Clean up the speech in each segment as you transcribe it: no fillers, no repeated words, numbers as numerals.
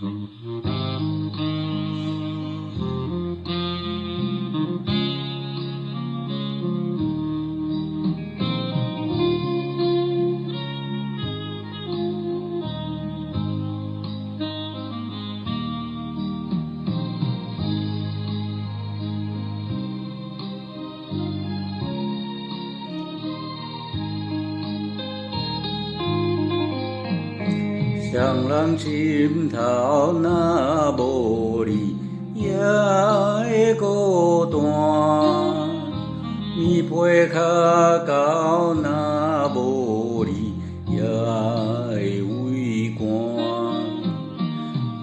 双人心头若无你，也会孤单；棉被脚到若无你，也会畏寒。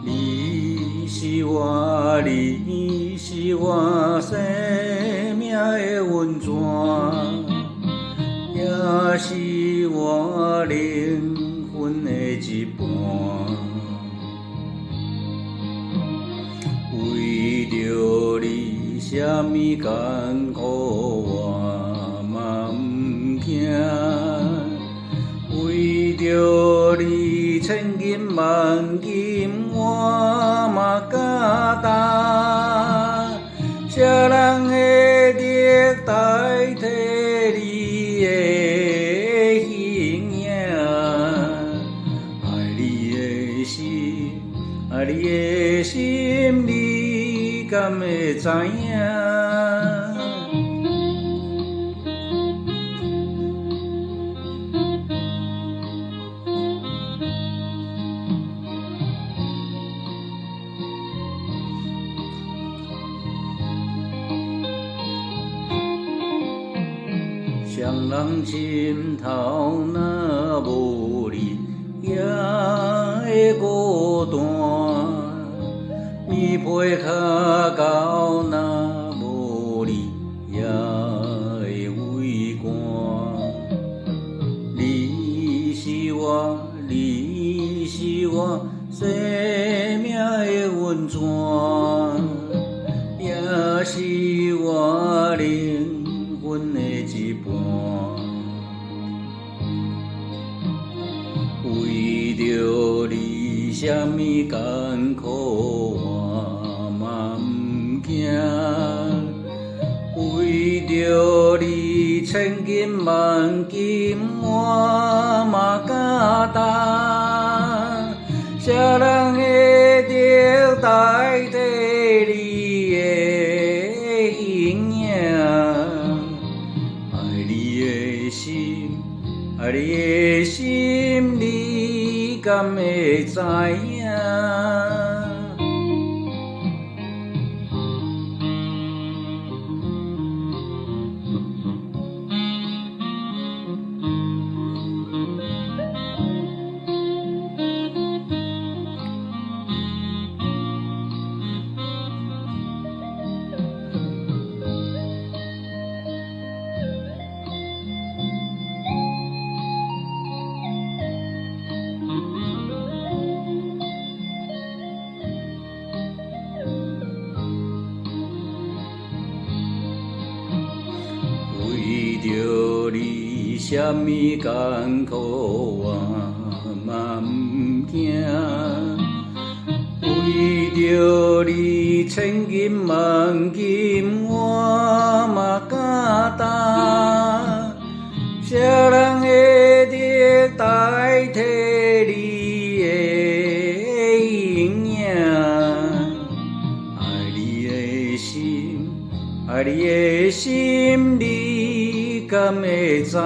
你是我，你是我生命的温泉，也是我灵魂的一半。为着你，什么艰苦我嘛不惊；为着你，千金万金我嘛敢担。啥人会得代替你的形影？爱你的心，爱你的心，你敢会知影？双人心头若无你，也会孤单；棉被脚到若无你，也会畏寒。你是我，你是我生命的温泉，也是我灵魂的一半。为着你，什么艰苦我嘛不惊；为着你，千金万金我嘛敢担。啥人会得代替你的形影？爱你的心，爱你的心，你敢会知影？为着你，什么艰苦我嘛不惊；为着你，千金万金我嘛敢担。啥人会得代替你的形影？爱你的心，爱你的心，你敢会知影？